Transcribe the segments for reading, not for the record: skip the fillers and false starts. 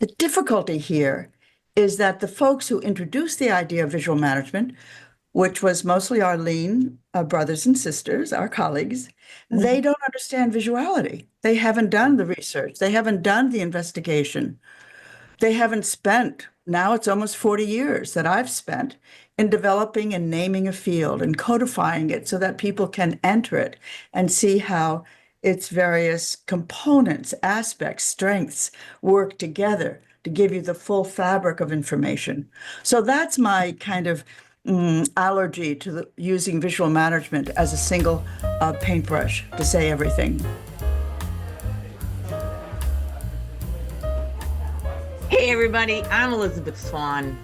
The difficulty here is that the folks who introduced the idea of visual management, which was mostly our lean brothers and sisters, our colleagues, they Mhm. don't understand visuality. They haven't done the research. They haven't done the investigation. They haven't spent, now it's almost 40 years that I've spent in developing and naming a field and codifying it so that people can enter it and see how its various components, aspects, strengths work together to give you the full fabric of information. So that's my kind of allergy to using visual management as a single paintbrush to say everything. Hey everybody, I'm Elizabeth Swan.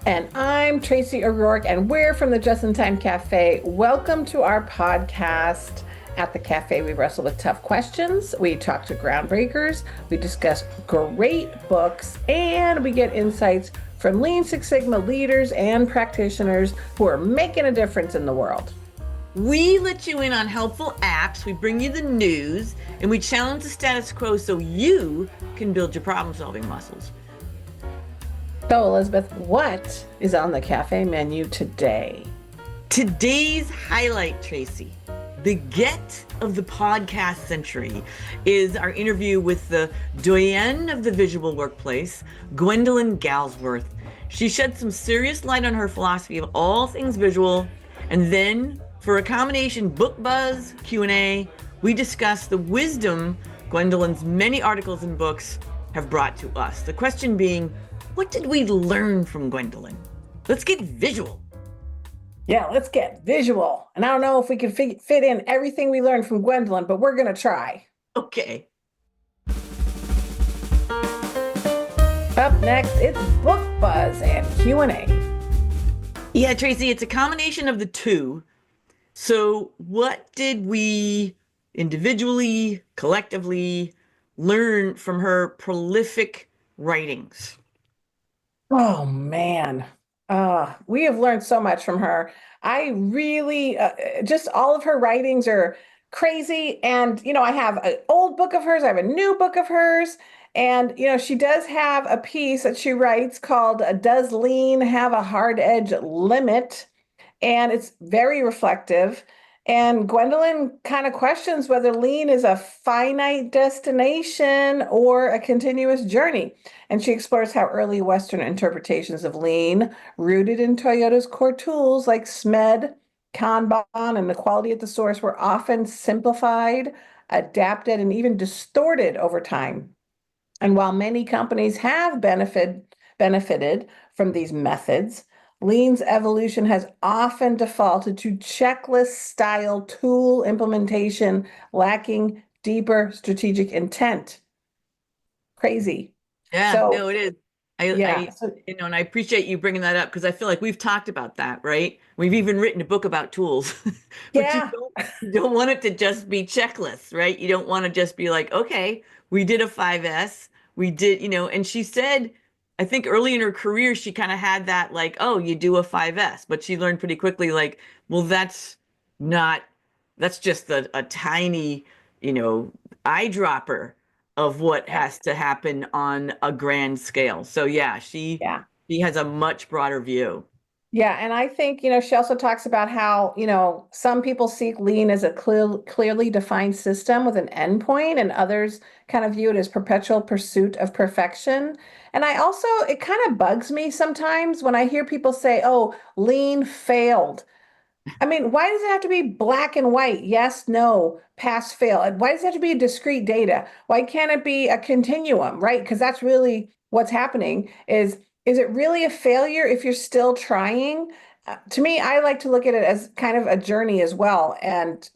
And I'm Tracy O'Rourke, and we're from the Just in Time Cafe. Welcome to our podcast. At the cafe, we wrestle with tough questions, we talk to groundbreakers, we discuss great books, and we get insights from Lean Six Sigma leaders and practitioners who are making a difference in the world. We let you in on helpful apps, we bring you the news, and we challenge the status quo so you can build your problem-solving muscles. So, Elizabeth, what is on the cafe menu today? Today's highlight, Tracy, the get of the podcast century, is our interview with the doyenne of the visual workplace, Gwendolyn Galsworth. She shed some serious light on her philosophy of all things visual, and then for a combination book buzz Q&A, we discuss the wisdom Gwendolyn's many articles and books have brought to us. The question being, what did we learn from Gwendolyn? Let's get visual. Yeah, let's get visual. And I don't know if we can fit in everything we learned from Gwendolyn, but we're going to try. Okay. Up next, it's book buzz and Q&A. Yeah, Tracy, it's a combination of the two. So what did we individually, collectively learn from her prolific writings? Oh, man. We have learned so much from her. I really, just all of her writings are crazy. And, I have an old book of hers, I have a new book of hers. And, she does have a piece that she writes called Does Lean Have a Hard Edge Limit? And it's very reflective. And Gwendolyn kind of questions whether lean is a finite destination or a continuous journey. And she explores how early Western interpretations of lean, rooted in Toyota's core tools like SMED, Kanban, and the quality at the source, were often simplified, adapted, and even distorted over time. And while many companies have benefited from these methods, Lean's evolution has often defaulted to checklist style tool implementation, lacking deeper strategic intent. Crazy. Yeah, So, no, it is. yeah. So, And I appreciate you bringing that up because I feel like we've talked about that, right? We've even written a book about tools, but yeah. you don't want it to just be checklists, right? You don't want to just be like, okay, we did a 5S, we did, and she said, I think early in her career, she kind of had that like, oh, you do a 5S, but she learned pretty quickly, like, well, not, that's just a tiny, eyedropper of what has to happen on a grand scale. So yeah, Yeah. she has a much broader view. Yeah, and I think, she also talks about how, some people seek lean as a clearly defined system with an endpoint, and others kind of view it as perpetual pursuit of perfection. And it kind of bugs me sometimes when I hear people say, oh, lean failed. I mean, why does it have to be black and white? Yes, no, pass, fail. And why does it have to be discrete data? Why can't it be a continuum, right? Because that's really what's happening is it really a failure if you're still trying? To me, I like to look at it as kind of a journey as well. And,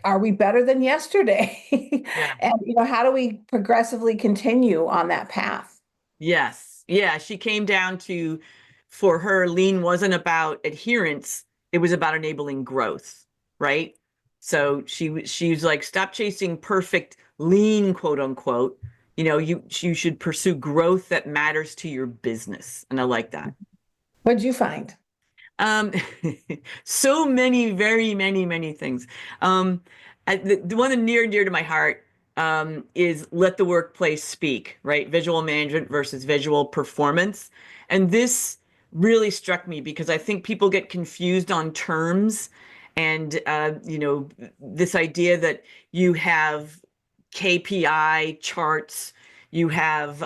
are we better than yesterday? Yeah. And, how do we progressively continue on that path? Yes. Yeah. She came down to, for her, lean wasn't about adherence. It was about enabling growth, right? So she's like, stop chasing perfect lean, quote unquote. You should pursue growth that matters to your business. And I like that. What'd you find? Um, so many, very many, many things. The one that near and dear to my heart is let the workplace speak, right? Visual management versus visual performance. And this really struck me because I think people get confused on terms and, this idea that you have KPI charts, you have,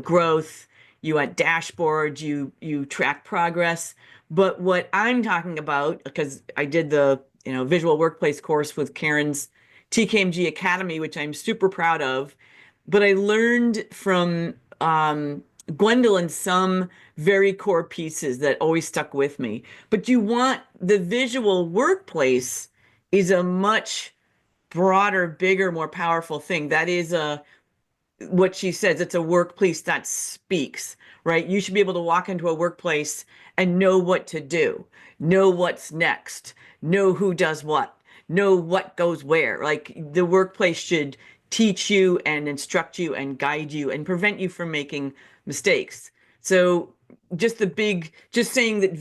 growth, you have dashboards, you track progress. But what I'm talking about, because I did the, visual workplace course with Karen's TKMG Academy, which I'm super proud of. But I learned from Gwendolyn some very core pieces that always stuck with me. But you want the visual workplace is a much broader, bigger, more powerful thing. That is what she says, it's a workplace that speaks, right? You should be able to walk into a workplace and know what to do, know what's next, know who does what, know what goes where. Like the workplace should teach you and instruct you and guide you and prevent you from making mistakes. So just saying that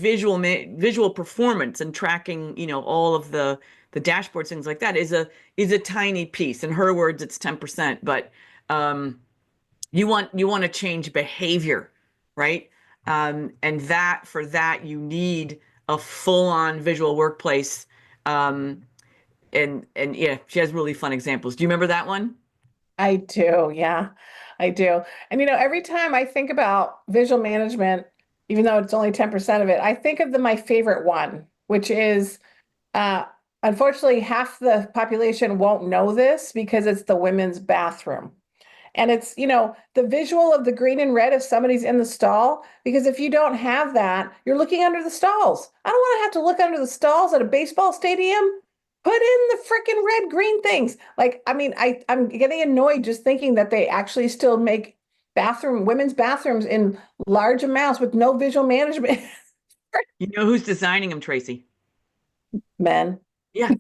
visual performance and tracking, all of the dashboards, things like that is a tiny piece. In her words, it's 10%, but you want to change behavior, right? And for that you need a full-on visual workplace. And yeah, she has really fun examples. Do you remember that one? I do. Yeah, I do. And every time I think about visual management, even though it's only 10% of it, I think of my favorite one, which is, unfortunately, half the population won't know this because it's the women's bathroom. And it's, the visual of the green and red if somebody's in the stall, because if you don't have that, you're looking under the stalls. I don't want to have to look under the stalls at a baseball stadium. Put in the freaking red, green things. Like, I mean, I'm getting annoyed just thinking that they actually still make women's bathrooms in large amounts with no visual management. You know who's designing them, Tracy? Men. Yeah.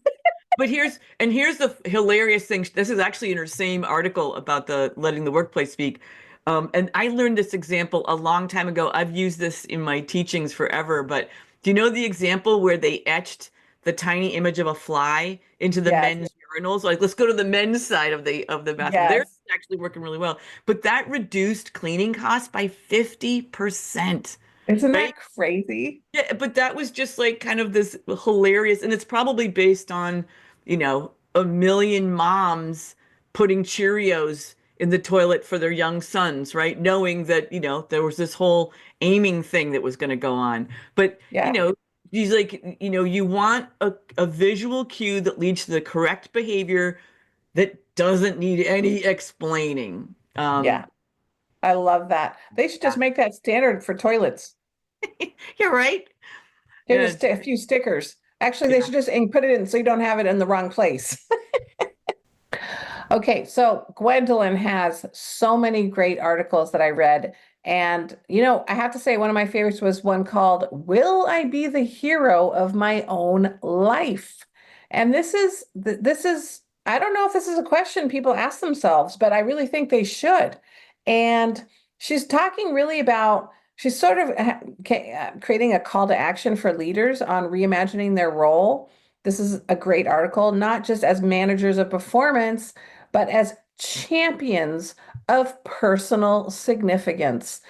But here's the hilarious thing. This is actually in her same article about the letting the workplace speak. And I learned this example a long time ago. I've used this in my teachings forever, but do you know the example where they etched the tiny image of a fly into the Yes. men's urinals? Like, let's go to the men's side of the bathroom. They're Yes. actually working really well. But that reduced cleaning costs by 50%. Isn't Right? that crazy? Yeah, but that was just like kind of this hilarious, and it's probably based on, a million moms putting Cheerios in the toilet for their young sons, right? Knowing that, there was this whole aiming thing that was going to go on. But, Yeah. he's like, you want a visual cue that leads to the correct behavior that doesn't need any explaining. Yeah. I love that. They should just make that standard for toilets. You're right. They're Yeah, just a few stickers. Actually, they should just put it in so you don't have it in the wrong place. Okay, so Gwendolyn has so many great articles that I read. And, I have to say, one of my favorites was one called Will I Be the Hero of My Own Life? And this is, I don't know if this is a question people ask themselves, but I really think they should. And she's talking really about, she's sort of creating a call to action for leaders on reimagining their role. This is a great article, not just as managers of performance, but as champions of personal significance,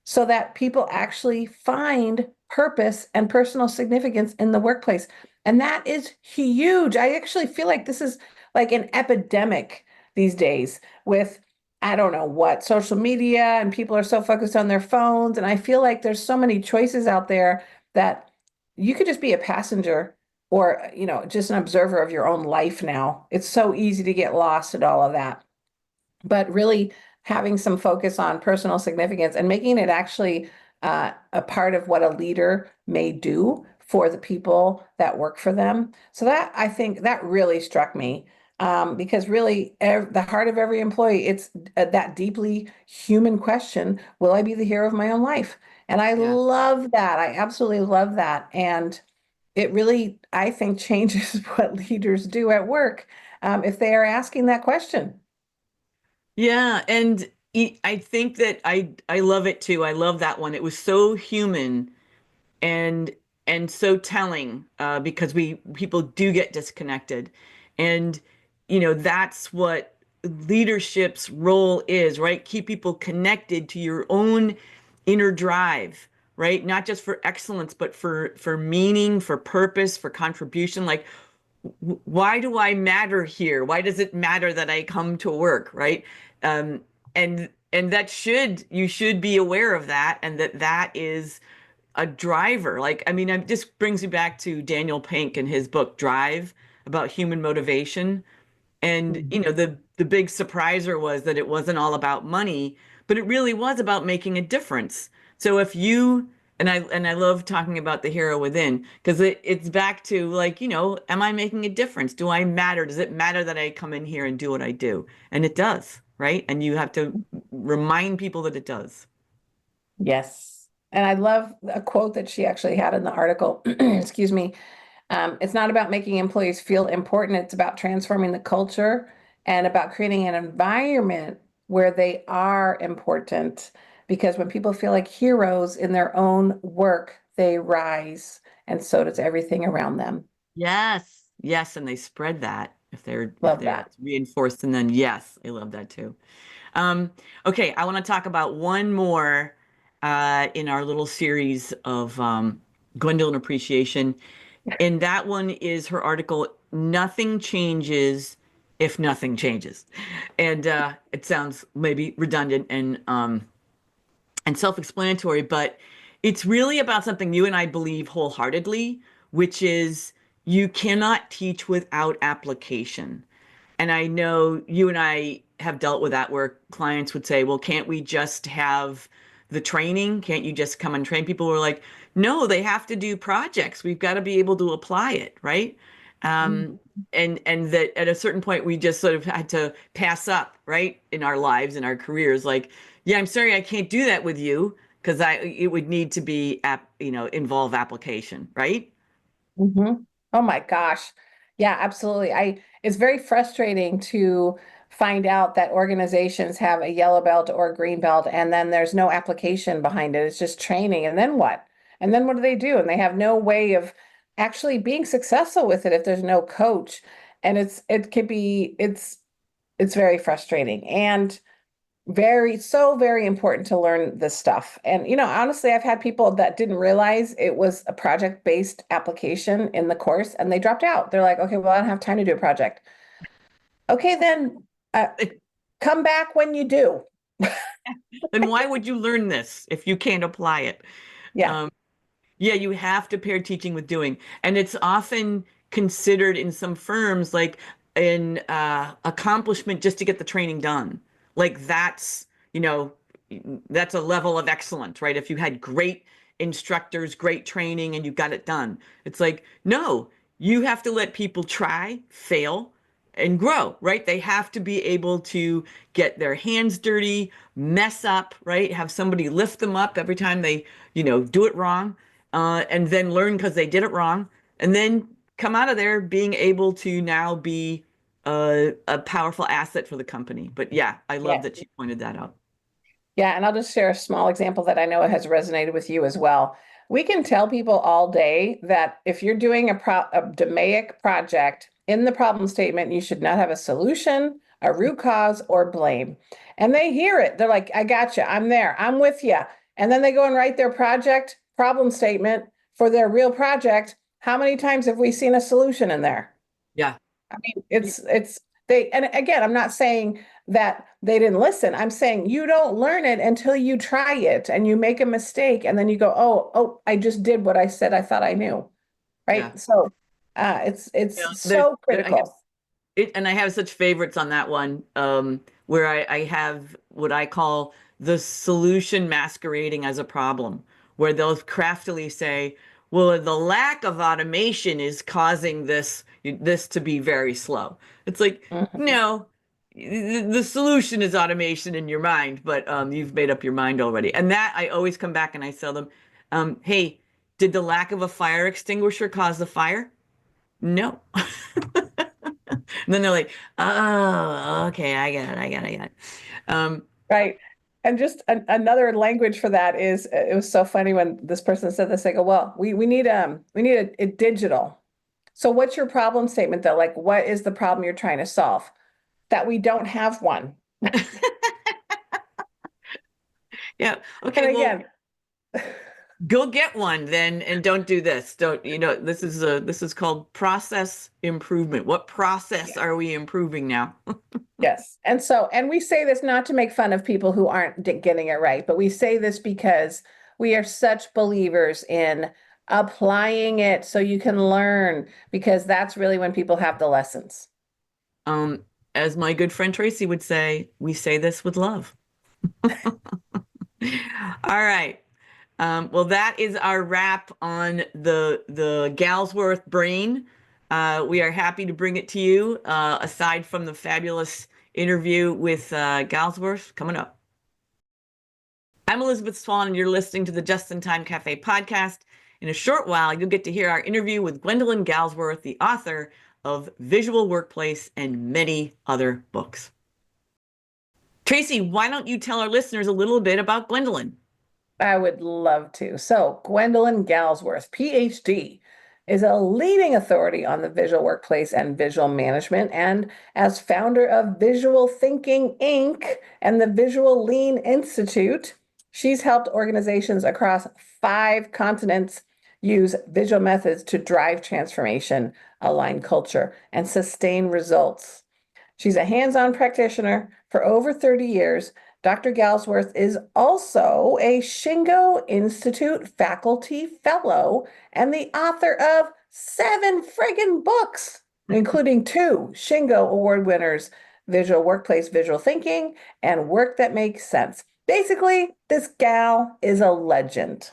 so that people actually find purpose and personal significance in the workplace. And that is huge. I actually feel like this is like an epidemic these days with, I don't know what, social media, and people are so focused on their phones. And I feel like there's so many choices out there that you could just be a passenger or, just an observer of your own life now. It's so easy to get lost in all of that. But really having some focus on personal significance and making it actually a part of what a leader may do for the people that work for them. So that, I think that really struck me. Because really, the heart of every employee, it's that deeply human question, will I be the hero of my own life? And I love that. I absolutely love that. And it really, I think, changes what leaders do at work if they are asking that question. Yeah, and I think that I love it too. I love that one. It was so human and so telling because people do get disconnected, and that's what leadership's role is, right? Keep people connected to your own inner drive, right? Not just for excellence, but for meaning, for purpose, for contribution. Like, why do I matter here? Why does it matter that I come to work, right? Um, and that you should be aware of that, and that is a driver. Like, I mean, it just brings me back to Daniel Pink and his book Drive about human motivation. And the big surpriser was that it wasn't all about money, but it really was about making a difference. So if you and I love talking about the hero within, because it's back to, like, am I making a difference? Do I matter? Does it matter that I come in here and do what I do? And it does, right? And you have to remind people that it does. Yes. And I love a quote that she actually had in the article. Excuse me. It's not about making employees feel important. It's about transforming the culture and about creating an environment where they are important. Because when people feel like heroes in their own work, they rise, and so does everything around them. Yes. Yes, and they spread that if they're Love that. reinforced, and then yes, I love that too. Okay, I want to talk about one more in our little series of Gwendolyn appreciation. And that one is her article, Nothing Changes If Nothing Changes. And it sounds maybe redundant and self-explanatory, but it's really about something you and I believe wholeheartedly, which is you cannot teach without application. And I know you and I have dealt with that where clients would say, well, can't we just have the training? Can't you just come and train people? We're like, no, they have to do projects. We've got to be able to apply it, right? Mhm. And that at a certain point, we just sort of had to pass up, right, in our lives, in our careers. Like, yeah, I'm sorry, I can't do that with you because it would need to be involve application, right? Mhm. Oh my gosh. Yeah, absolutely. It's very frustrating to find out that organizations have a yellow belt or a green belt and then there's no application behind it. It's just training. And then what? And then what do they do? And they have no way of actually being successful with it if there's no coach. And it's very frustrating. And very important to learn this stuff. And, honestly, I've had people that didn't realize it was a project-based application in the course and they dropped out. They're like, okay, well, I don't have time to do a project. Okay, then come back when you do. Then why would you learn this if you can't apply it? Yeah. Yeah, you have to pair teaching with doing. And it's often considered in some firms like an accomplishment just to get the training done. Like that's a level of excellence, right? If you had great instructors, great training, and you got it done. It's like, no, you have to let people try, fail, and grow, right? They have to be able to get their hands dirty, mess up, right? Have somebody lift them up every time they, do it wrong, and then learn because they did it wrong, and then come out of there being able to now be a powerful asset for the company. But yeah, I love Yeah. that she pointed that out. Yeah, and I'll just share a small example that I know has resonated with you as well. We can tell people all day that if you're doing a DMAIC project, in the problem statement, you should not have a solution, a root cause, or blame. And they hear it. They're like, I got you. I'm there. I'm with you. And then they go and write their project problem statement for their real project. How many times have we seen a solution in there? Yeah. I mean, and again, I'm not saying that they didn't listen. I'm saying you don't learn it until you try it and you make a mistake and then you go, oh, I just did what I said I thought I knew. Yeah. Right. So Yeah, it's so critical. And I have such favorites on that one, where I have what I call the solution masquerading as a problem, where they'll craftily say, well, the lack of automation is causing this to be very slow. It's like, Mhm. no, the solution is automation in your mind, but you've made up your mind already. And that I always come back and I tell them, hey, did the lack of a fire extinguisher cause the fire? No. And then they're like, oh, okay, I got it. Um, Right. And just another language for that is it was so funny when this person said this. They go, well, we need a digital. So what's your problem statement though? Like, what is the problem you're trying to solve? that we don't have one. Yeah. And Okay. Well, again, go get one then, and don't do this. Don't, this is called process improvement. What process are we improving now? yes. And we say this not to make fun of people who aren't getting it right, but we say this because we are such believers in applying it so you can learn, because that's really when people have the lessons. As my good friend Tracy would say, we say this with love. All right. Well, that is our wrap on the Galsworth brain. We are happy to bring it to you, aside from the fabulous interview with Galsworth coming up. I'm Elizabeth Swan, and you're listening to the Just in Time Cafe podcast. In a short while, you'll get to hear our interview with Gwendolyn Galsworth, the author of Visual Workplace and many other books. Tracy, why don't you tell our listeners a little bit about Gwendolyn? I would love to. So, Gwendolyn Galsworth, PhD, is a leading authority on the visual workplace and visual management. And as founder of Visual Thinking, Inc. and the Visual Lean Institute, she's helped organizations across 5 continents use visual methods to drive transformation, align culture, and sustain results. She's a hands-on practitioner for over 30 years. Dr. Galsworth is also a Shingo Institute faculty fellow and the author of 7 friggin' books, including 2 Shingo Award winners, Visual Workplace, Visual Thinking, and Work That Makes Sense. Basically, this gal is a legend.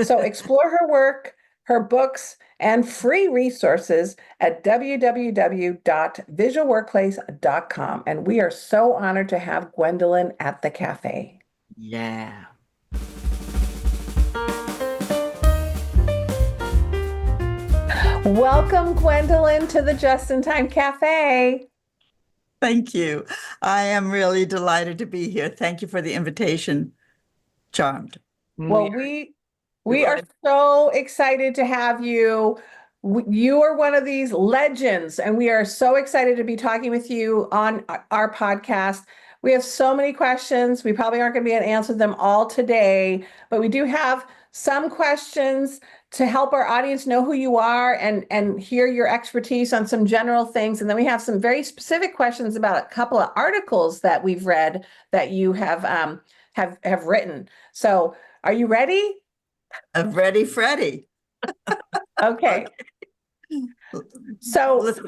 So explore her work, her books, and free resources at www.visualworkplace.com. And we are so honored to have Gwendolyn at the cafe. Yeah. Welcome, Gwendolyn, to the Just in Time Cafe. Thank you. I am really delighted to be here. Thank you for the invitation. Charmed. Well, we are so excited to have you. You are one of these legends, and we are so excited to be talking with you on our podcast. We have so many questions. We probably aren't going to be able to answer them all today, but we do have some questions to help our audience know who you are and hear your expertise on some general things. And then we have some very specific questions about a couple of articles that we've read that you have written. So, are you ready? I'm ready, Freddie. Okay. So Listen.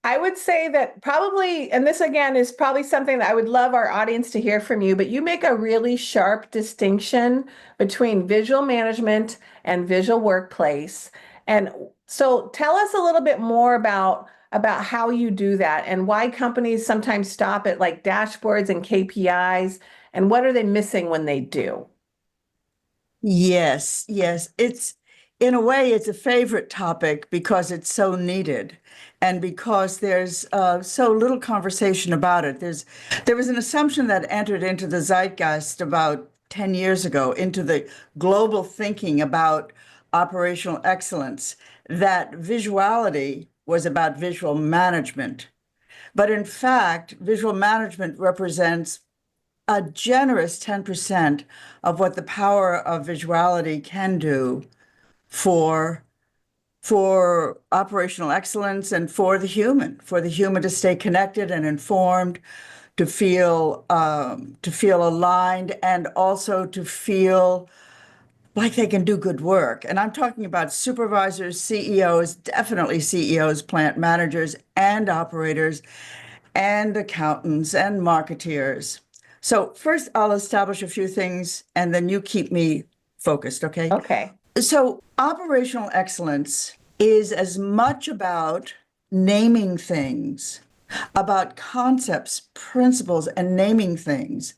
I would say that probably, and this again is probably something that I would love our audience to hear from you, but you make a really sharp distinction between visual management and visual workplace. And so tell us a little bit more about how you do that and why companies sometimes stop at like dashboards and KPIs, and what are they missing when they do? Yes. It's, in a way, it's a favorite topic because it's so needed and because there's so little conversation about it. There was an assumption that entered into the zeitgeist about 10 years ago, into the global thinking about operational excellence, that visuality was about visual management. But in fact, visual management represents a generous 10% of what the power of visuality can do for operational excellence and for the human to stay connected and informed, to feel aligned, and also to feel like they can do good work. And I'm talking about supervisors, CEOs, definitely CEOs, plant managers, and operators, and accountants, and marketeers. So first, I'll establish a few things, and then you keep me focused, okay? Okay. So operational excellence is as much about naming things, about concepts, principles, and naming things,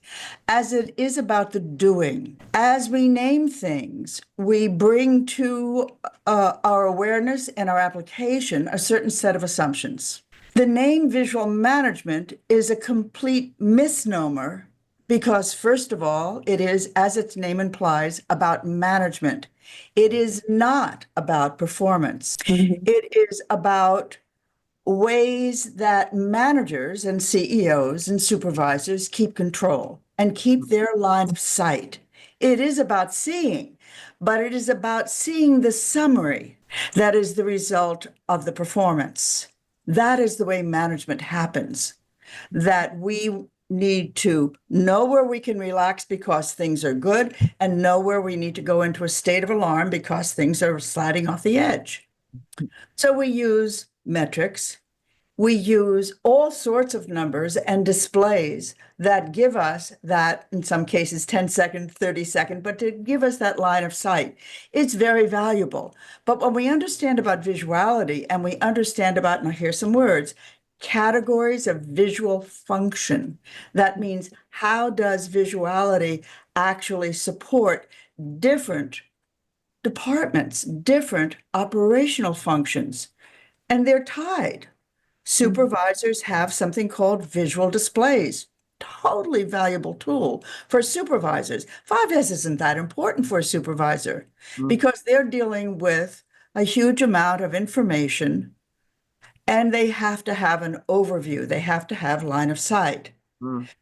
as it is about the doing. As we name things, we bring to our awareness and our application a certain set of assumptions. The name visual management is a complete misnomer because, first of all, it is, as its name implies, about management. It is not about performance. Mhm. It is about ways that managers and CEOs and supervisors keep control and keep their line of sight. It is about seeing, but it is about seeing the summary that is the result of the performance. That is the way management happens, that we need to know where we can relax because things are good and know where we need to go into a state of alarm because things are sliding off the edge. So we use metrics. We use all sorts of numbers and displays that give us that, in some cases, 10-second, 30-second, but to give us that line of sight. It's very valuable. But when we understand about visuality and we understand about, now here's some words, categories of visual function. That means how does visuality actually support different departments, different operational functions, and they're tied. Supervisors have something called visual displays. Totally valuable tool for supervisors. 5S isn't that important for a supervisor because they're dealing with a huge amount of information and they have to have an overview. They have to have line of sight.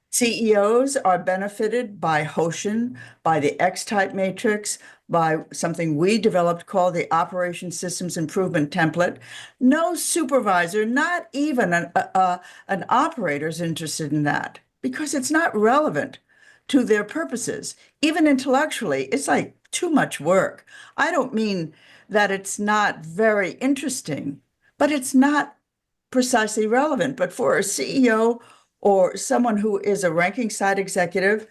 CEOs are benefited by Hoshin, by the X-type matrix, by something we developed called the Operation Systems Improvement Template. No supervisor, not even an operator, is interested in that because it's not relevant to their purposes. Even intellectually, it's like too much work. I don't mean that it's not very interesting, but it's not precisely relevant. But for a CEO or someone who is a ranking site executive,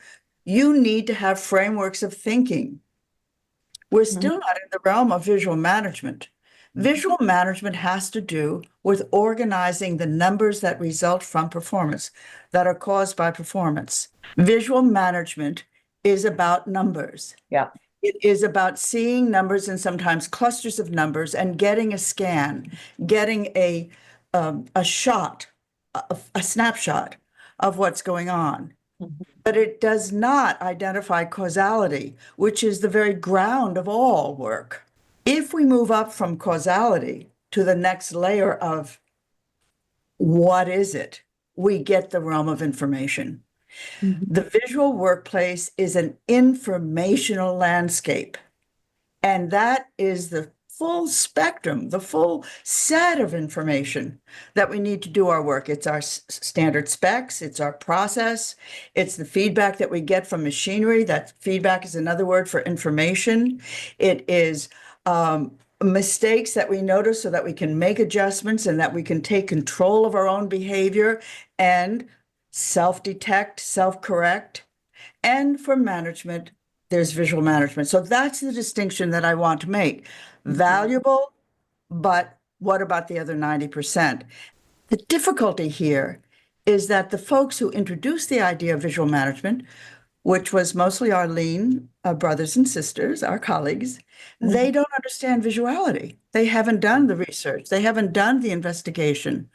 you need to have frameworks of thinking. We're still not in the realm of visual management. Visual management has to do with organizing the numbers that result from performance, that are caused by performance. Visual management is about numbers. Yeah. It is about seeing numbers and sometimes clusters of numbers and getting a scan, getting a shot, a snapshot of what's going on. But it does not identify causality, which is the very ground of all work. If we move up from causality to the next layer of what is it, we get the realm of information. The visual workplace is an informational landscape, and that is the full spectrum, the full set of information that we need to do our work. It's our standard specs, it's our process, it's the feedback that we get from machinery. That feedback is another word for information. It is mistakes that we notice so that we can make adjustments and that we can take control of our own behavior and self-detect, self-correct. And for management, there's visual management. So that's the distinction that I want to make. Valuable, but what about the other 90%? The difficulty here is that the folks who introduced the idea of visual management, which was mostly our lean brothers and sisters, our colleagues, they don't understand visuality. They haven't done the research. They haven't done the investigation.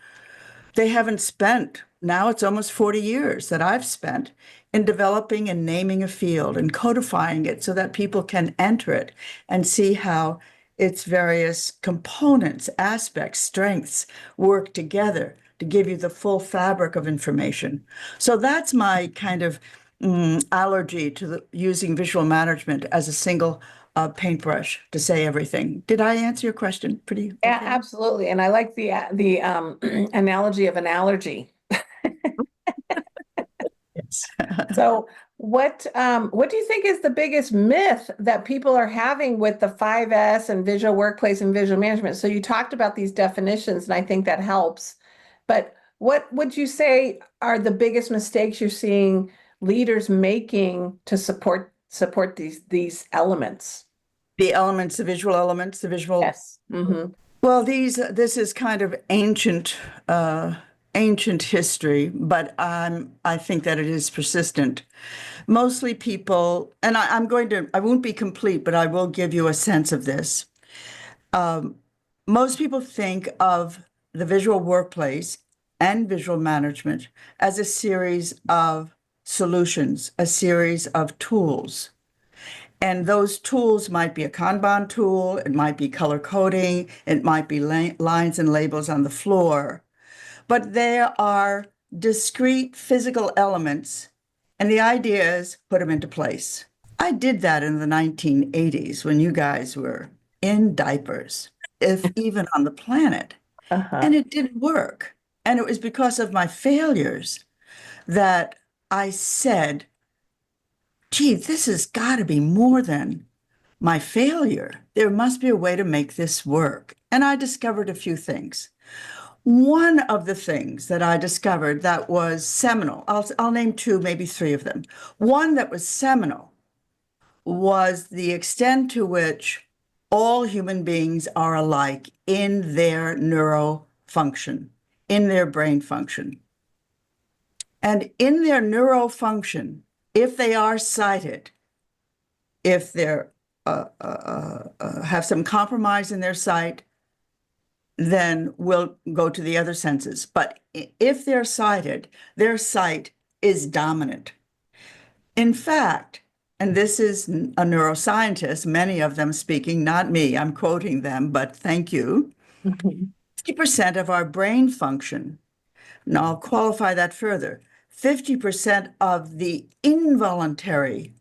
They haven't spent, now it's almost 40 years that I've spent in developing and naming a field and codifying it so that people can enter it and see how its various components, aspects, strengths work together to give you the full fabric of information. So that's my kind of allergy to using visual management as a single paintbrush to say everything. Did I answer your question pretty okay? Yeah, absolutely. And I like the analogy of an allergy. Yes. So what do you think is the biggest myth that people are having with the 5S and visual workplace and visual management? So you talked about these definitions, and I think that helps. But what would you say are the biggest mistakes you're seeing leaders making to support these elements? The elements, the visual elements, the visual. Yes. Mm-hmm. Well, this is kind of ancient history, but I think that it is persistent. Mostly people, and I won't be complete, but I will give you a sense of this. Most people think of the visual workplace and visual management as a series of solutions, a series of tools. And those tools might be a Kanban tool, it might be color coding, it might be lines and labels on the floor. but there are discrete physical elements, and the idea is put them into place. I did that in the 1980s when you guys were in diapers, if even on the planet, Uh-huh. and it didn't work. And it was because of my failures that I said, gee, this has got to be more than my failure. There must be a way to make this work. And I discovered a few things. One of the things that I discovered that was seminal, I'll name two, maybe three of them. One that was seminal was the extent to which all human beings are alike in their neurofunction, in their brain function. And in their neurofunction, if they are sighted, if they're have some compromise in their sight, then we'll go to the other senses. But if they're sighted, their sight is dominant. In fact, and this is a neuroscientist, many of them speaking, not me, I'm quoting them, but thank you. 50% of our brain function, and I'll qualify that further, 50% of the involuntary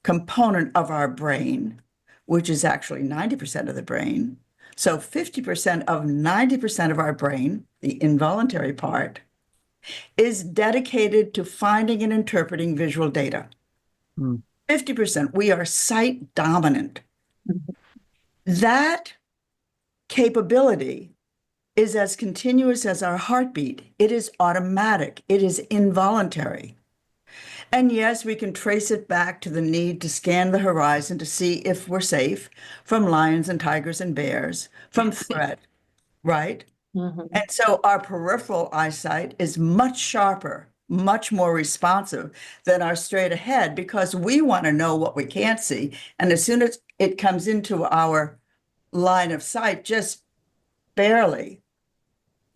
component of our brain, which is actually 90% of the brain. So 50% of 90% of our brain, the involuntary part, is dedicated to finding and interpreting visual data. 50%, we are sight dominant. That capability is as continuous as our heartbeat. It is automatic. It is involuntary. And yes, we can trace it back to the need to scan the horizon to see if we're safe from lions and tigers and bears, from threat, right? And so our peripheral eyesight is much sharper, much more responsive than our straight ahead because we want to know what we can't see. And as soon as it comes into our line of sight, just barely,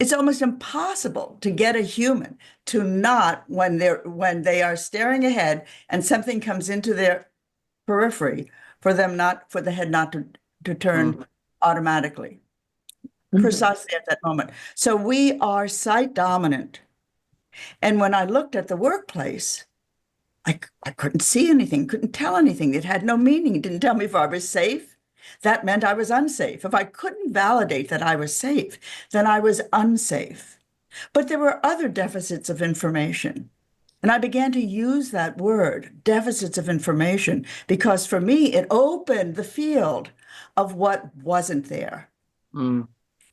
it's almost impossible to get a human to not, when they are staring ahead and something comes into their periphery, for the head not to turn automatically, precisely at that moment. So we are sight dominant. And when I looked at the workplace, I couldn't see anything, couldn't tell anything. It had no meaning. It didn't tell me if I was safe. That meant I was unsafe. If I couldn't validate that I was safe, then I was unsafe. But there were other deficits of information. And I began to use that word, deficits of information, because for me, it opened the field of what wasn't there.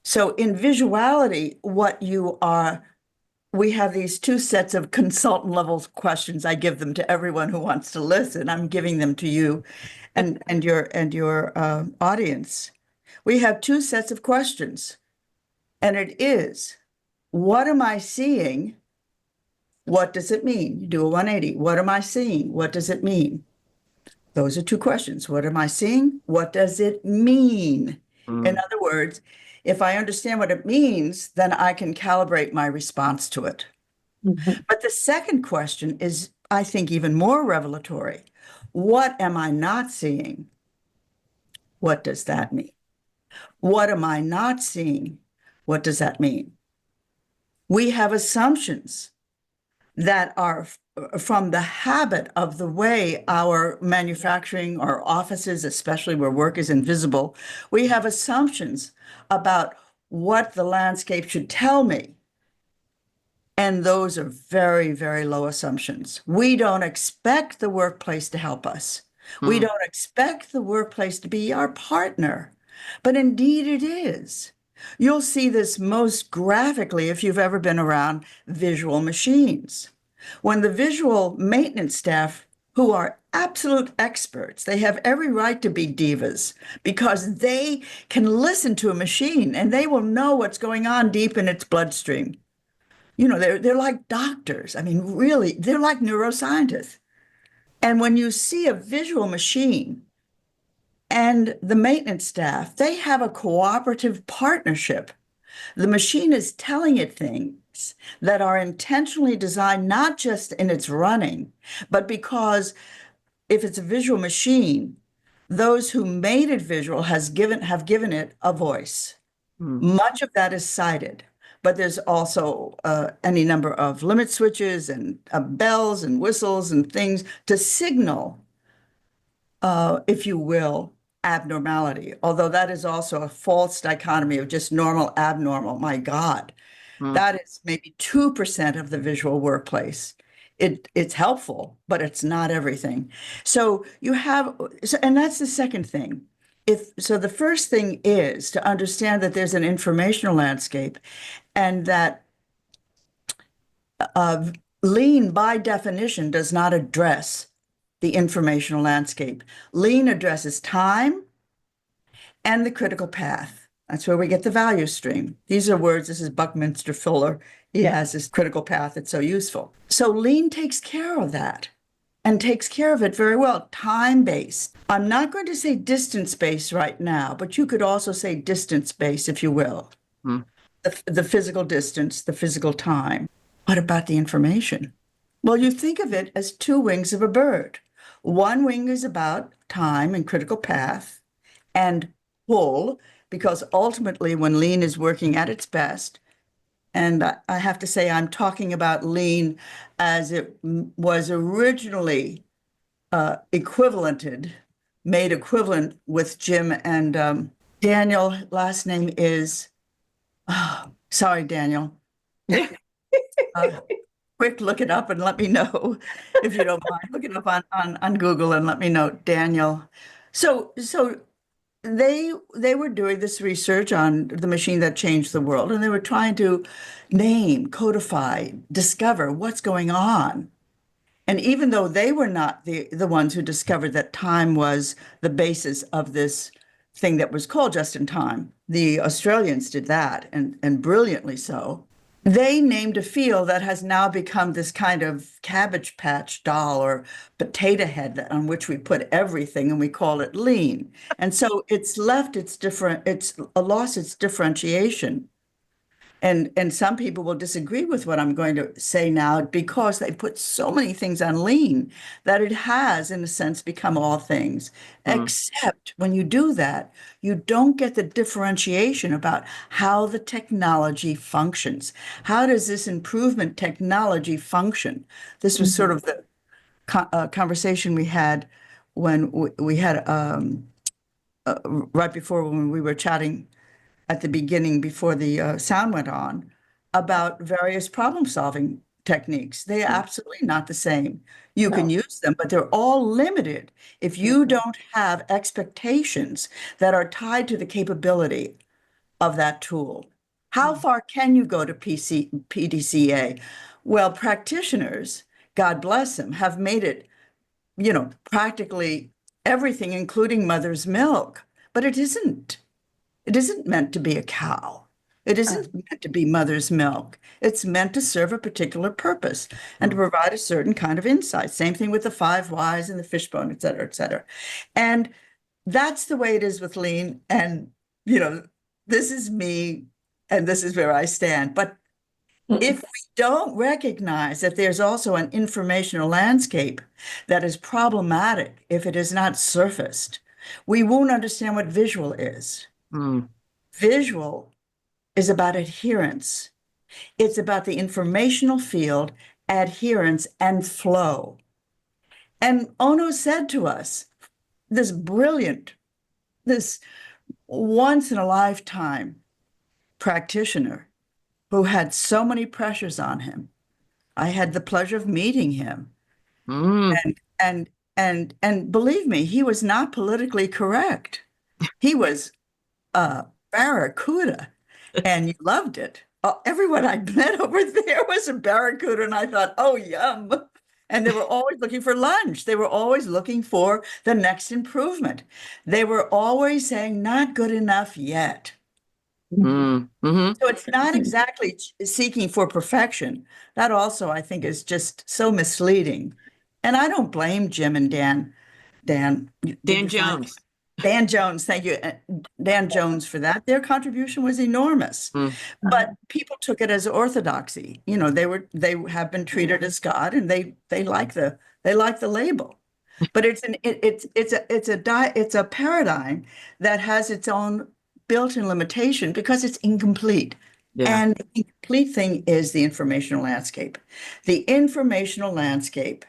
So in visuality, we have these two sets of consultant level questions. I give them to everyone who wants to listen. I'm giving them to you and your audience. We have two sets of questions, and it is, what am I seeing? What does it mean? You do a 180. What am I seeing? What does it mean? Those are two questions. What am I seeing? What does it mean? In other words, if I understand what it means, then I can calibrate my response to it. But the second question is, I think, even more revelatory. What am I not seeing? What does that mean? What am I not seeing? What does that mean? We have assumptions that are from the habit of the way our manufacturing, our offices, especially where work is invisible, we have assumptions about what the landscape should tell me. And those are very, very low assumptions. We don't expect the workplace to help us. We don't expect the workplace to be our partner, but indeed it is. You'll see this most graphically if you've ever been around visual machines. When the visual maintenance staff, who are absolute experts, they have every right to be divas because they can listen to a machine and they will know what's going on deep in its bloodstream. You know, they're like doctors. I mean, really, they're like neuroscientists. And when you see a visual machine and the maintenance staff, they have a cooperative partnership. The machine is telling it things that are intentionally designed not just in its running, but because if it's a visual machine, those who made it visual have given it a voice. Much of that is sighted, but there's also any number of limit switches and bells and whistles and things to signal, if you will, abnormality. Although that is also a false dichotomy of just normal, abnormal. My God, that is maybe 2% of the visual workplace. It's helpful, but it's not everything. So you have, and that's the second thing. So the first thing is to understand that there's an informational landscape, and that lean by definition does not address the informational landscape. Lean addresses time and the critical path. That's where we get the value stream. These are words. This is Buckminster Fuller. He has this critical path that's so useful. So lean takes care of that, and takes care of it very well. Time-based. I'm not going to say distance-based right now, but you could also say distance-based, if you will. The physical distance, the physical time. What about the information? Well, you think of it as two wings of a bird. One wing is about time and critical path and pull, because ultimately when lean is working at its best, and I have to say I'm talking about lean as it was originally made equivalent with Jim and Daniel. Last name is, sorry, Daniel. Quick, look it up and let me know if you don't mind. Look it up on Google and let me know, Daniel. So they were doing this research on the machine that changed the world, and they were trying to name, codify, discover what's going on. And even though they were not the ones who discovered that time was the basis of this thing that was called just in time, the Australians did that, and brilliantly so. They named a field that has now become this kind of Cabbage Patch doll or potato head on which we put everything, and we call it lean. And so it's lost its differentiation. And some people will disagree with what I'm going to say now, because they put so many things on lean that it has, in a sense, become all things. Except when you do that, you don't get the differentiation about how the technology functions. How does this improvement technology function? This was sort of the conversation we had when we had right before, when we were chatting at the beginning before the sound went on, about various problem-solving techniques. They are absolutely not the same. You can use them, but they're all limited if you don't have expectations that are tied to the capability of that tool. How far can you go to PDCA? Well, practitioners, God bless them, have made it, practically everything, including mother's milk. But it isn't. It isn't meant to be a cow. It isn't meant to be mother's milk. It's meant to serve a particular purpose and to provide a certain kind of insight. Same thing with the 5 whys and the fishbone, et cetera, et cetera. And that's the way it is with lean. And, this is me, and this is where I stand. But if we don't recognize that there's also an informational landscape that is problematic if it is not surfaced, we won't understand what visual is. Visual is about adherence. It's about the informational field, adherence, and flow. And Ono said to us, this once in a lifetime practitioner who had so many pressures on him. I had the pleasure of meeting him. And believe me, he was not politically correct. He was barracuda, and you loved it. Everyone I met over there was a barracuda, and I thought, oh, yum. And they were always looking for lunch. They were always looking for the next improvement. They were always saying, not good enough yet. So it's not exactly seeking for perfection. That also, I think, is just so misleading. And I don't blame Jim and Dan. Dan Jones. Dan Jones, thank you, Dan Jones, for that. Their contribution was enormous, but people took it as orthodoxy. They have been treated as God, and they like the label. But it's a paradigm that has its own built-in limitation because it's incomplete. Yeah. And the complete thing is the informational landscape. The informational landscape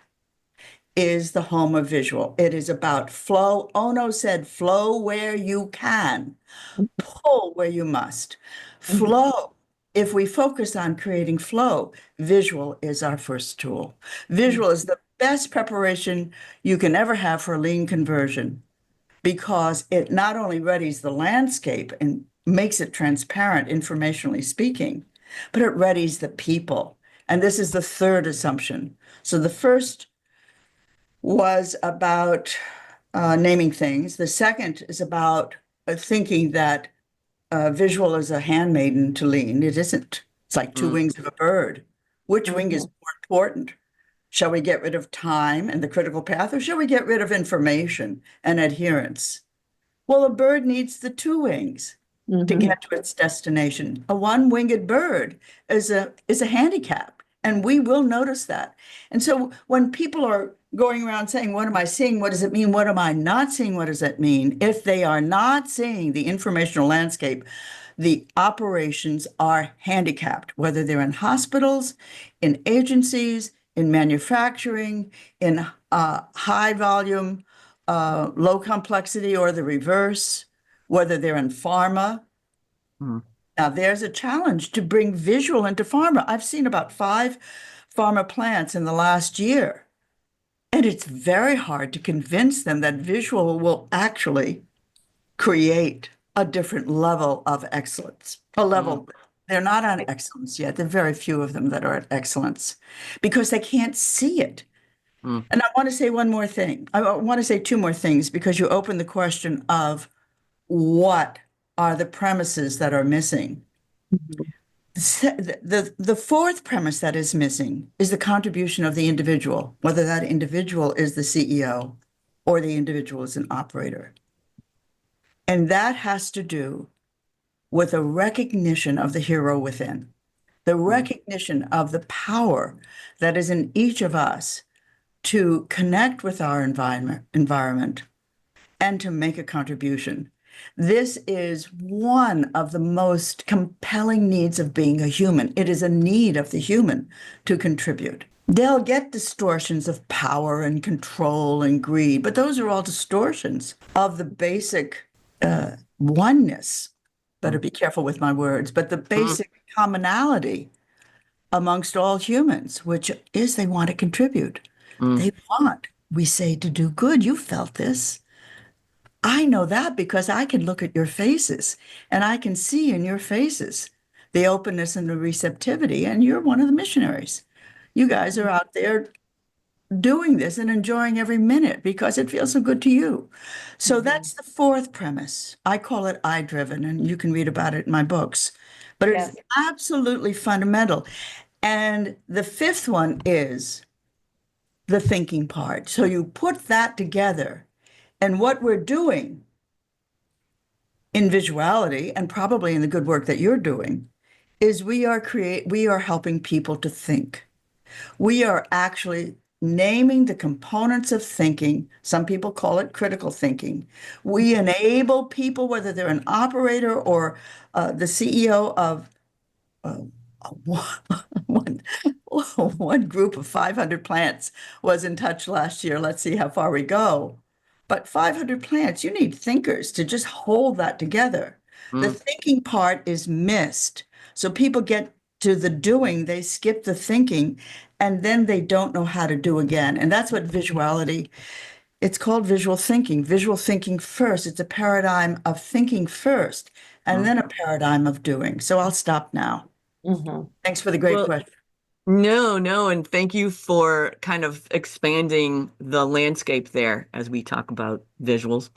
is the home of visual. It is about flow. Ono said, flow where you can, pull where you must. Flow. If we focus on creating flow, visual is our first tool. Visual is the best preparation you can ever have for lean conversion because it not only readies the landscape and makes it transparent, informationally speaking, but it readies the people. And this is the third assumption. So the first was about naming things. The second is about thinking that visual is a handmaiden to lean. It isn't. It's like two wings of a bird. Which wing is more important? Shall we get rid of time and the critical path, or shall we get rid of information and adherence? Well, a bird needs the two wings to get to its destination. A one-winged bird is a handicap, and we will notice that. And so when people are going around saying, what am I seeing? What does it mean? What am I not seeing? What does that mean? If they are not seeing the informational landscape, the operations are handicapped, whether they're in hospitals, in agencies, in manufacturing, in high volume, low complexity, or the reverse, whether they're in pharma. Now, there's a challenge to bring visual into pharma. I've seen about 5 pharma plants in the last year, and it's very hard to convince them that visual will actually create a different level of excellence, a level. They're not on excellence yet. There are very few of them that are at excellence because they can't see it. And I want to say one more thing. I want to say 2 more things because you opened the question of what are the premises that are missing. The fourth premise that is missing is the contribution of the individual, whether that individual is the CEO or the individual is an operator. And that has to do with a recognition of the hero within, the recognition of the power that is in each of us to connect with our environment and to make a contribution. This is one of the most compelling needs of being a human. It is a need of the human to contribute. They'll get distortions of power and control and greed, but those are all distortions of the basic oneness. Better be careful with my words, but the basic commonality amongst all humans, which is they want to contribute. They want, we say, to do good. You felt this. I know that because I can look at your faces and I can see in your faces the openness and the receptivity, and you're one of the missionaries. You guys are out there doing this and enjoying every minute because it feels so good to you. So that's the fourth premise. I call it I-driven, and you can read about it in my books. But it's absolutely fundamental. And the fifth one is the thinking part. So you put that together, and what we're doing in visuality, and probably in the good work that you're doing, is we are helping people to think. We are actually naming the components of thinking. Some people call it critical thinking. We enable people, whether they're an operator or the CEO of one group of 500 plants was in touch last year. Let's see how far we go. But 500 plants, you need thinkers to just hold that together. The thinking part is missed. So people get to the doing, they skip the thinking, and then they don't know how to do again. And that's what visuality, it's called visual thinking first. It's a paradigm of thinking first, and then a paradigm of doing. So I'll stop now. Thanks for the great question. No, and thank you for kind of expanding the landscape there as we talk about visuals,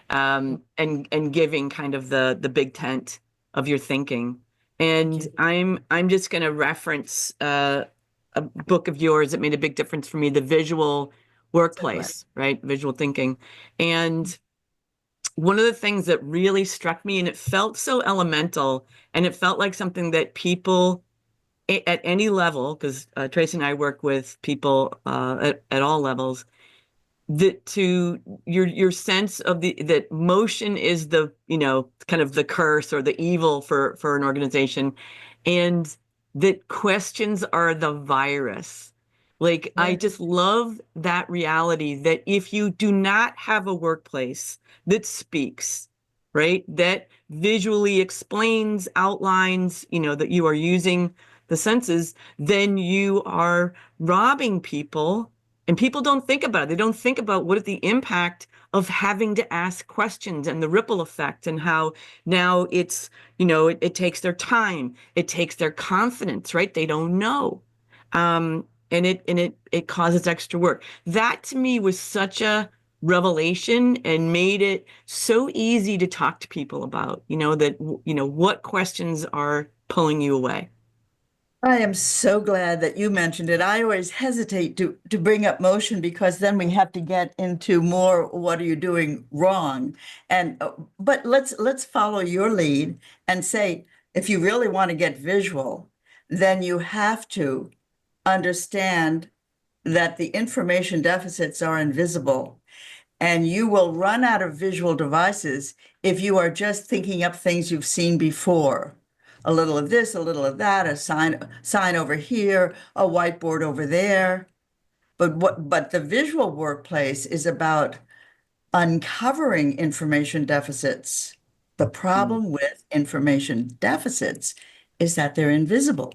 and giving kind of the big tent of your thinking. And I'm just going to reference a book of yours that made a big difference for me, The Visual Workplace, right? Visual thinking. And one of the things that really struck me, and it felt so elemental, and it felt like something that people at any level, because Tracy and I work with people at all levels, that to your sense of that motion is the kind of the curse or the evil for an organization, and that questions are the virus. Like, I just love that reality that if you do not have a workplace that speaks, right, that visually explains, outlines, that you are using the senses, then you are robbing people. And people don't think about it. They don't think about what is the impact of having to ask questions and the ripple effect, and how now it's, it takes their time, it takes their confidence, right? They don't know. And it causes extra work. That to me was such a revelation and made it so easy to talk to people about, that, what questions are pulling you away. I am so glad that you mentioned it. I always hesitate to bring up motion because then we have to get into more, what are you doing wrong? And but let's follow your lead and say, if you really want to get visual, then you have to understand that the information deficits are invisible, and you will run out of visual devices if you are just thinking up things you've seen before. A little of this, a little of that, a sign over here, a whiteboard over there. But the visual workplace is about uncovering information deficits. The problem with information deficits is that they're invisible.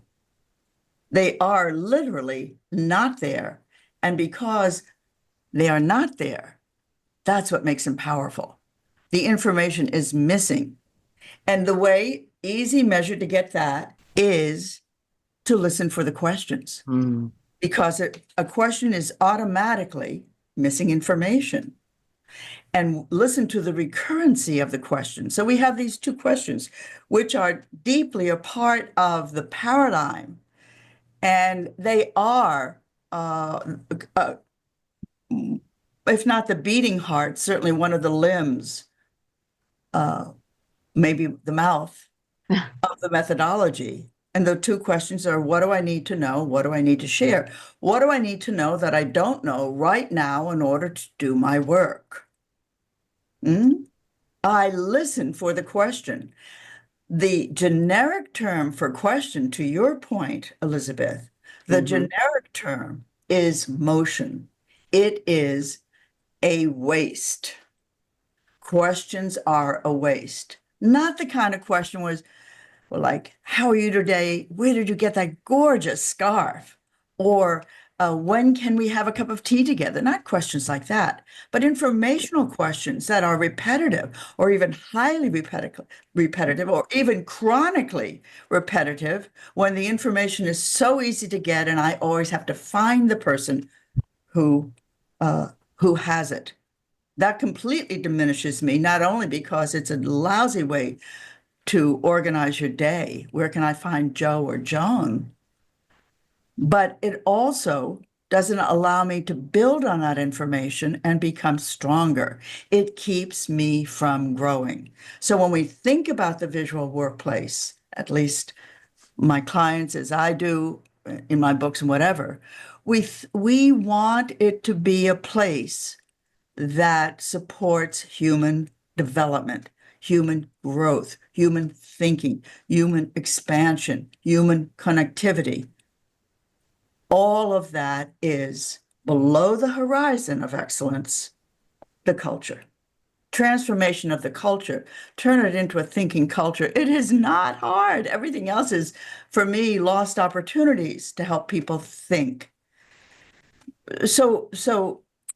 They are literally not there. And because they are not there, that's what makes them powerful. The information is missing. And the easy measure to get that is to listen for the questions. Because a question is automatically missing information. And listen to the recurrency of the question. So we have these two questions, which are deeply a part of the paradigm. And they are, if not the beating heart, certainly one of the limbs, maybe the mouth of the methodology. And the two questions are, what do I need to know? What do I need to share? What do I need to know that I don't know right now in order to do my work? I listen for the question. The generic term for question, to your point, Elizabeth, the generic term is motion. It is a waste. Questions are a waste. Not the kind of question was, well, like, how are you today? Where did you get that gorgeous scarf? Or when can we have a cup of tea together? Not questions like that, but informational questions that are repetitive or even highly repetitive or even chronically repetitive, when the information is so easy to get and I always have to find the person who has it. That completely diminishes me, not only because it's a lousy way to organize your day. Where can I find Joe or Joan? But it also doesn't allow me to build on that information and become stronger. It keeps me from growing. So when we think about the visual workplace, at least my clients, as I do in my books and whatever, we want it to be a place that supports human development, human growth, human thinking, human expansion, human connectivity. All of that is below the horizon of excellence, the culture. Transformation of the culture, turn it into a thinking culture. It is not hard. Everything else is, for me, lost opportunities to help people think. So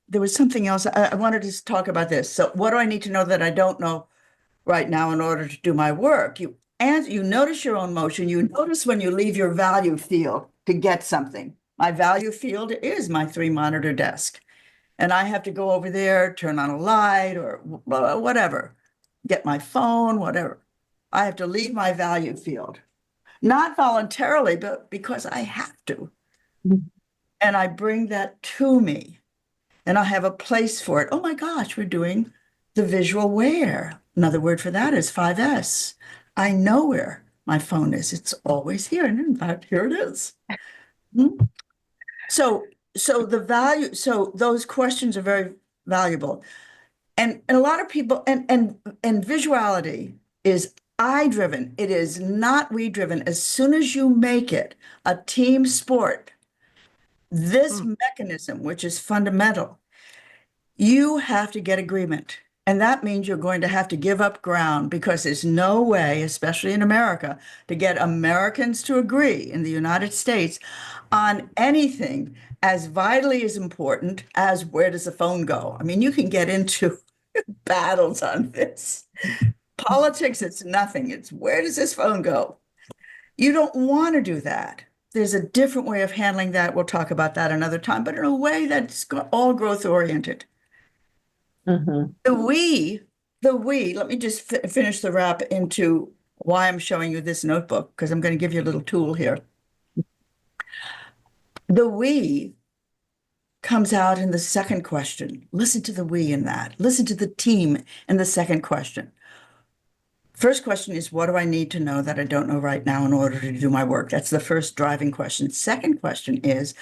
there was something else. I wanted to talk about this. So what do I need to know that I don't know right now in order to do my work? You notice your own motion. You notice when you leave your value field to get something. My value field is my 3-monitor desk. And I have to go over there, turn on a light or whatever, get my phone, whatever. I have to leave my value field, not voluntarily, but because I have to. And I bring that to me and I have a place for it. Oh my gosh, we're doing the visual where. Another word for that is 5S. I know where my phone is. It's always here. And in fact, here it is. So those questions are very valuable. And a lot of people, and visuality is I driven. It is not we driven. As soon as you make it a team sport, this mechanism, which is fundamental, you have to get agreement. And that means you're going to have to give up ground because there's no way, especially in America, to get Americans to agree in the United States on anything as vitally as important as where does the phone go? I mean, you can get into battles on this. Politics, it's nothing. It's where does this phone go? You don't want to do that. There's a different way of handling that. We'll talk about that another time, but in a way that's all growth oriented. Mhm. The we, let me just finish the wrap into why I'm showing you this notebook, because I'm going to give you a little tool here. The we comes out in the second question. Listen to the we in that. Listen to the team in the second question. First question is, what do I need to know that I don't know right now in order to do my work? That's the first driving question. Second question is,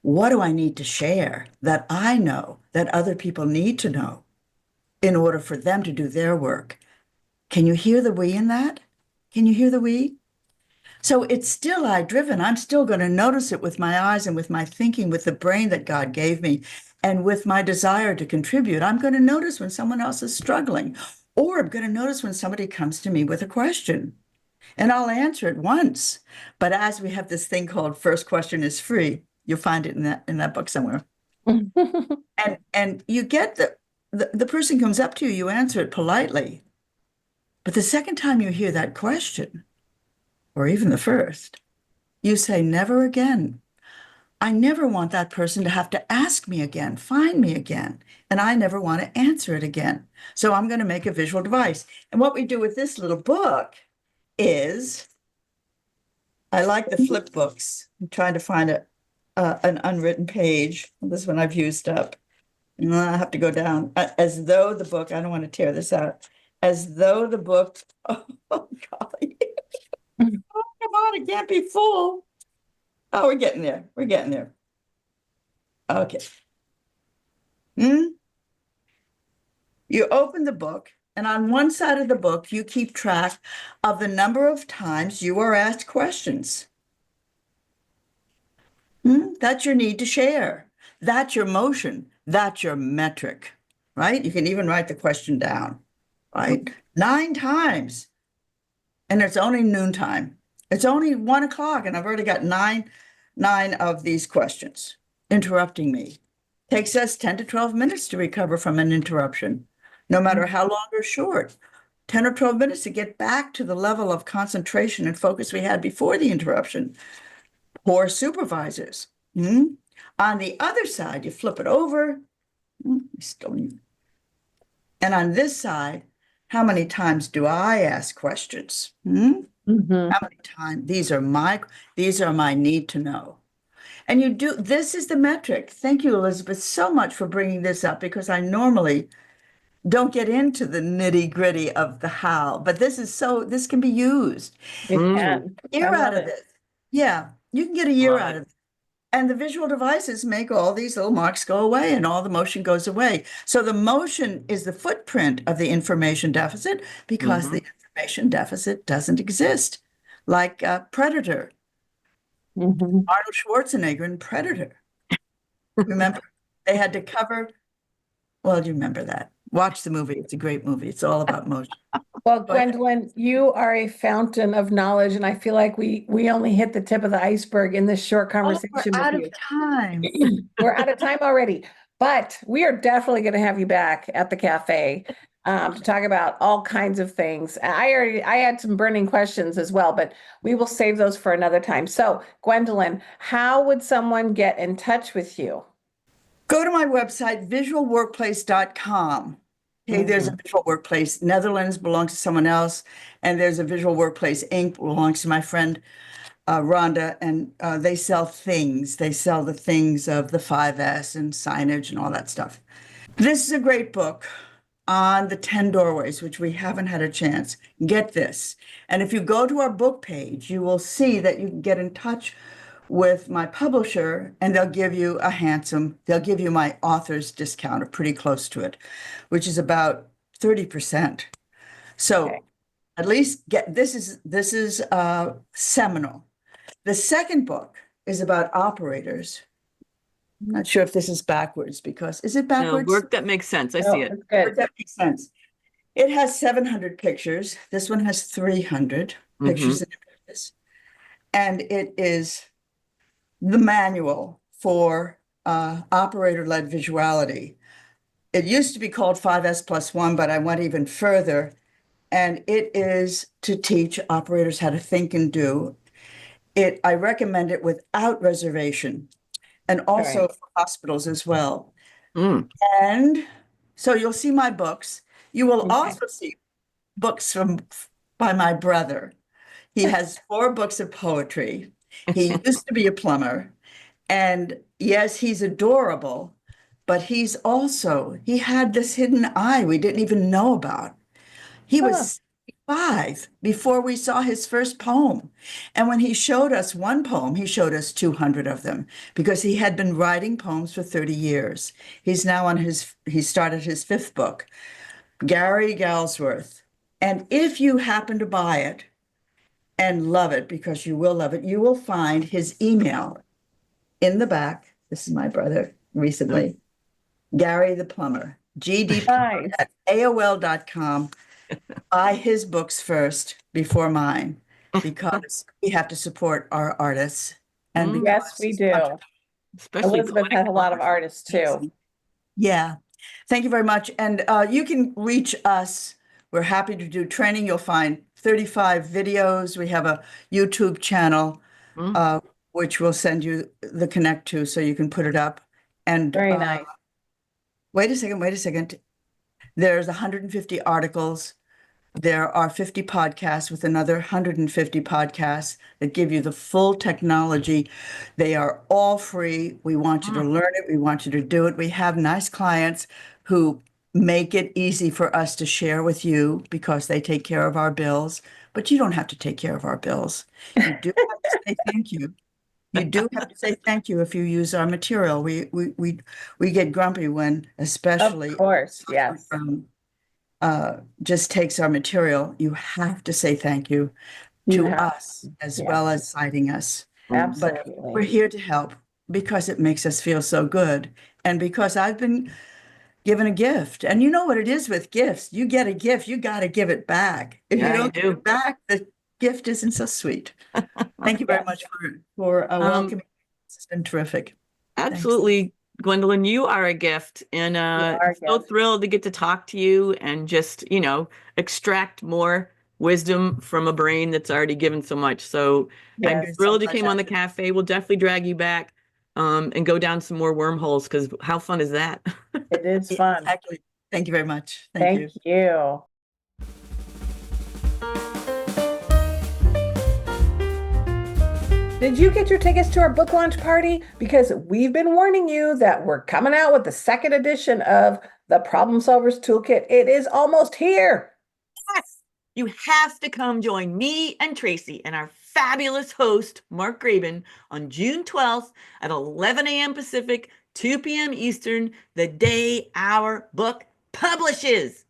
what do I need to share that I know that other people need to know in order for them to do their work? Can you hear the we in that? Can you hear the we? So it's still I driven. I'm still going to notice it with my eyes and with my thinking, with the brain that God gave me, and with my desire to contribute. I'm going to notice when someone else is struggling, or I'm going to notice when somebody comes to me with a question, and I'll answer it once. But as we have this thing called First Question is Free, you'll find it in that book somewhere. And you get the person comes up to you, you answer it politely. But the second time you hear that question, or even the first, you say, never again. I never want that person to have to ask me again, find me again, and I never want to answer it again. So I'm going to make a visual device. And what we do with this little book is, I like the flip books. I'm trying to find an unwritten page. This one I've used up. And I have to go down as though the book, I don't want to tear this out, as though the book, oh, golly. Oh, come on, it can't be full. Oh, we're getting there. We're getting there. Okay. You open the book, and on one side of the book, you keep track of the number of times you are asked questions. That's your need to share. That's your motion. That's your metric, right? You can even write the question down, right? 9 times. And it's only noontime. It's only 1 o'clock, and I've already got nine of these questions interrupting me. Takes us 10 to 12 minutes to recover from an interruption, no matter how long or short. 10 or 12 minutes to get back to the level of concentration and focus we had before the interruption. Poor supervisors. On the other side, you flip it over. And on this side, how many times do I ask questions? How many times? These are my need to know. And you do, this is the metric. Thank you, Elizabeth, so much for bringing this up, because I normally don't get into the nitty gritty of the how, but this can be used. It can. Year I out love of it. this. Yeah, you can get a year Love out it. of it. And the visual devices make all these little marks go away and all the motion goes away. So the motion is the footprint of the information deficit, because the information deficit doesn't exist. Like Predator, Mhm. Arnold Schwarzenegger in Predator. Remember, they had to cover, well, you remember that. Watch the movie. It's a great movie. It's all about motion. Well, Gwendolyn, you are a fountain of knowledge, and I feel like we only hit the tip of the iceberg in this short conversation We're out with of time. you. We're out of time already, but we are definitely going to have you back at the cafe to talk about all kinds of things. I had some burning questions as well, but we will save those for another time. So, Gwendolyn, how would someone get in touch with you? Go to my website, visualworkplace.com. Okay, there's a Visual Workplace Netherlands, belongs to someone else, and there's a Visual Workplace Inc., belongs to my friend Rhonda, and they sell things. They sell the things of the 5S and signage and all that stuff. This is a great book on the 10 doorways, which we haven't had a chance. Get this. And if you go to our book page, you will see that you can get in touch with my publisher, and they'll give you my author's discount, or pretty close to it, which is about 30%. So Okay. At least get this is seminal. The second book is about operators. I'm not sure if this is backwards because is it No, backwards? work that makes sense. I Oh, see it. it's But good. that makes sense. It has 700 pictures. This one has 300 pictures in it. And it is the manual for operator-led visuality. It used to be called 5S+1, but I went even further. And it is to teach operators how to think and do. I recommend it without reservation and also Right. for hospitals as well. Mm. And so you'll see my books. You will Okay. also see books by my brother. He has 4 books of poetry. He used to be a plumber. And yes, he's adorable, but he had this hidden eye we didn't even know about. He Huh. was 5 before we saw his first poem. And when he showed us one poem, he showed us 200 of them because he had been writing poems for 30 years. He's now he started his 5th book, Gary Galsworth. And if you happen to buy it and love it, because you will love it, you will find his email in the back. This is my brother recently, Gary the Plumber, GD Nice. at AOL.com. Buy his books first before mine because we have to support our artists. And Mm. Yes, we do. Especially Elizabeth has a lot of artists too. yeah. Thank you very much. And you can reach us. We're happy to do training. You'll find 35 videos. We have a YouTube channel, Mm. which we'll send you the connect to so you can put it up. And Very nice. wait a second. There's 150 articles. There are 50 podcasts with another 150 podcasts that give you the full technology. They are all free. We want you to learn it. We want you to do it. We have nice clients who make it easy for us to share with you because they take care of our bills. But you don't have to take care of our bills. You do have to say thank you. You do have to say thank you if you use our material. We get grumpy when, especially Of course, yes. just takes our material. You have to say thank you You to have us as yes. well as citing us. But Absolutely. we're here to help because it makes us feel so good. And because I've been given a gift. And you know what it is with gifts. You get a gift, you got to give it back. If Yeah, you you don't give do. it back, the gift isn't so sweet. Thank you very Yes. much for welcoming. It's been terrific. Absolutely, Gwendolyn, you are a gift, and are a so gift. thrilled to get to talk to you and just, extract more wisdom from a brain that's already given so much. So I'm Yes. thrilled you came on the cafe. We'll definitely drag you back and go down some more wormholes because how fun is that? It is fun. Exactly. Thank you very much. Thank you. Thank you. Did you get your tickets to our book launch party? Because we've been warning you that we're coming out with the 2nd edition of the Problem Solvers Toolkit. It is almost here. Yes, you have to come join me and Tracy and our fabulous host, Mark Graben, on June 12th at 11 a.m. Pacific, 2 p.m. Eastern, the day our book publishes.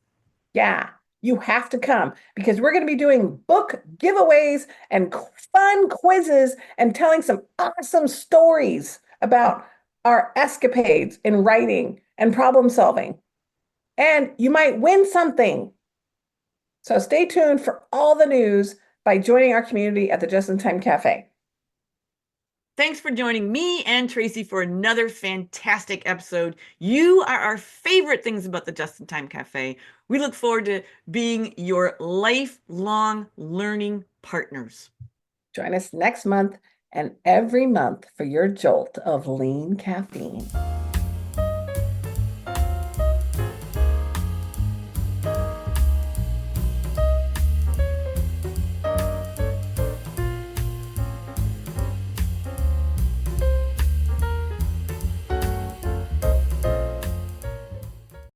Yeah, you have to come because we're going to be doing book giveaways and fun quizzes and telling some awesome stories about our escapades in writing and problem solving. And you might win something. So stay tuned for all the news by joining our community at the Just in Time Cafe. Thanks for joining me and Tracy for another fantastic episode. You are our favorite things about the Just in Time Cafe. We look forward to being your lifelong learning partners. Join us next month and every month for your jolt of lean caffeine.